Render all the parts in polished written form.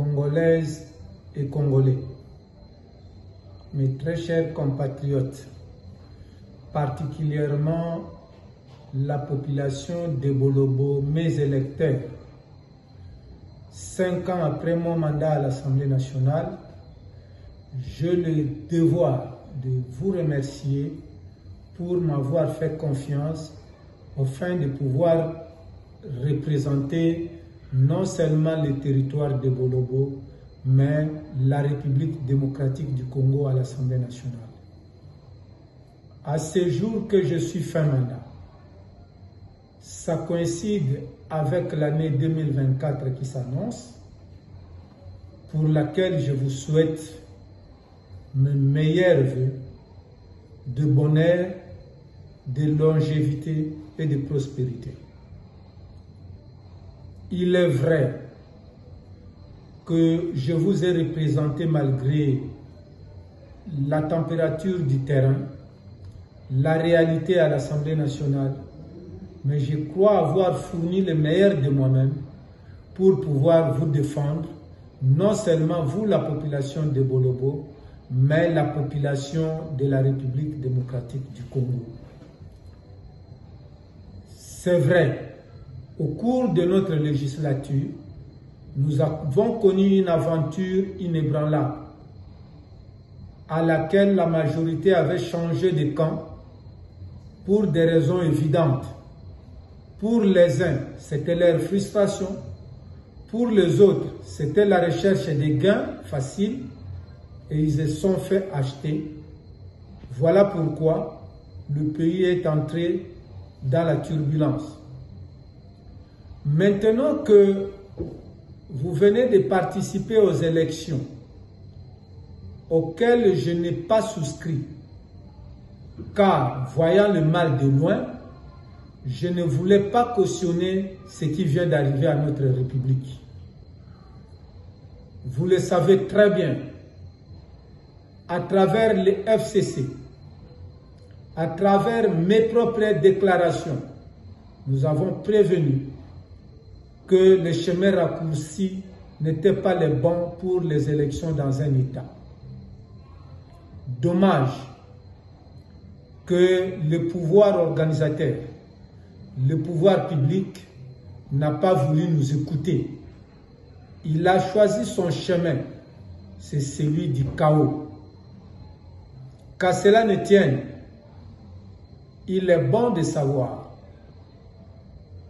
Congolaises et Congolais, mes très chers compatriotes, particulièrement la population de Bolobo, mes électeurs, 5 ans après mon mandat à l'Assemblée nationale, j'ai le devoir de vous remercier pour m'avoir fait confiance afin de pouvoir représenter non seulement le territoire de Bolobo, mais la République démocratique du Congo à l'Assemblée nationale. À ce jour que je suis fin mandat, ça coïncide avec l'année 2024 qui s'annonce, pour laquelle je vous souhaite mes meilleurs vœux de bonheur, de longévité et de prospérité. Il est vrai que je vous ai représenté malgré la température du terrain, la réalité à l'Assemblée nationale, mais je crois avoir fourni le meilleur de moi-même pour pouvoir vous défendre, non seulement vous, la population de Bolobo, mais la population de la République démocratique du Congo. C'est vrai, au cours de notre législature, nous avons connu une aventure inébranlable à laquelle la majorité avait changé de camp pour des raisons évidentes. Pour les uns, c'était leur frustration. Pour les autres, c'était la recherche des gains faciles et ils se sont fait acheter. Voilà pourquoi le pays est entré dans la turbulence. Maintenant que vous venez de participer aux élections auxquelles je n'ai pas souscrit, car voyant le mal de loin, je ne voulais pas cautionner ce qui vient d'arriver à notre République. Vous le savez très bien, à travers les FCC, à travers mes propres déclarations, nous avons prévenu que les chemins raccourcis n'étaient pas les bons pour les élections dans un État. Dommage que le pouvoir organisateur, le pouvoir public n'a pas voulu nous écouter. Il a choisi son chemin, c'est celui du chaos. Qu'à cela ne tienne, il est bon de savoir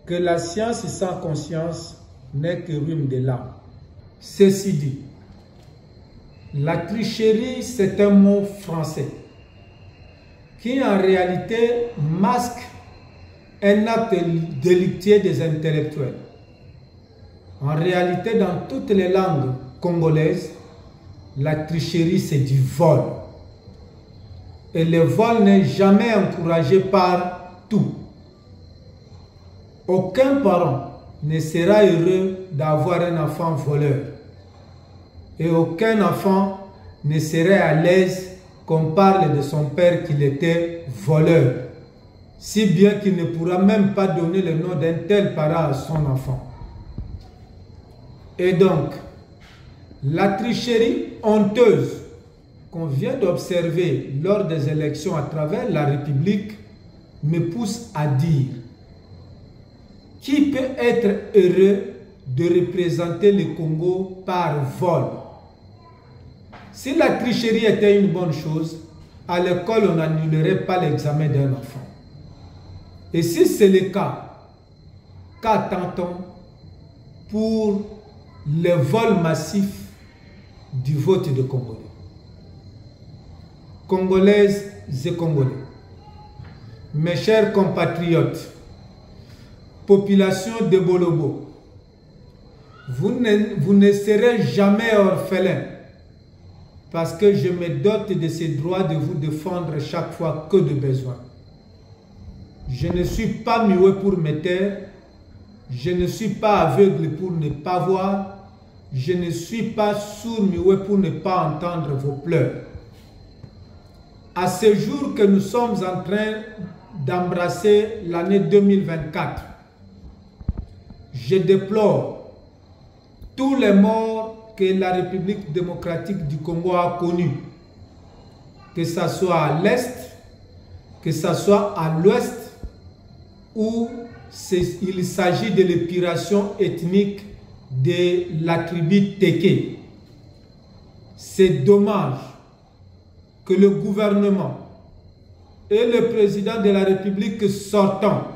que la science sans conscience n'est que ruine de l'âme. Ceci dit, la tricherie, c'est un mot français qui en réalité masque un acte délictueux des intellectuels. En réalité, dans toutes les langues congolaises, la tricherie, c'est du vol. Et le vol n'est jamais encouragé par tout. Aucun parent ne sera heureux d'avoir un enfant voleur. Et aucun enfant ne serait à l'aise qu'on parle de son père qu'il était voleur. Si bien qu'il ne pourra même pas donner le nom d'un tel parent à son enfant. Et donc, la tricherie honteuse qu'on vient d'observer lors des élections à travers la République me pousse à dire: qui peut être heureux de représenter le Congo par vol? Si la tricherie était une bonne chose, à l'école on n'annulerait pas l'examen d'un enfant. Et si c'est le cas, qu'attend-on pour le vol massif du vote de Congolais? Congolaises et Congolais, mes chers compatriotes, population de Bolobo, vous ne serez jamais orphelins parce que je me dote de ce droit de vous défendre chaque fois que de besoin. Je ne suis pas muet pour me taire, je ne suis pas aveugle pour ne pas voir, je ne suis pas sourd-muet pour ne pas entendre vos pleurs. À ce jour que nous sommes en train d'embrasser l'année 2024, je déplore tous les morts que la République démocratique du Congo a connues, que ce soit à l'Est, que ce soit à l'Ouest, où il s'agit de l'épuration ethnique de la tribu Téké. C'est dommage que le gouvernement et le président de la République sortant,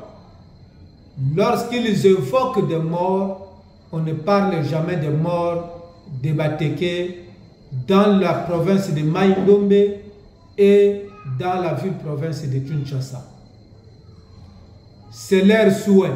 lorsqu'ils évoquent des morts, on ne parle jamais des morts des Batéké dans la province de Mai-Ndombe et dans la ville-province de Kinshasa. C'est leur souhait.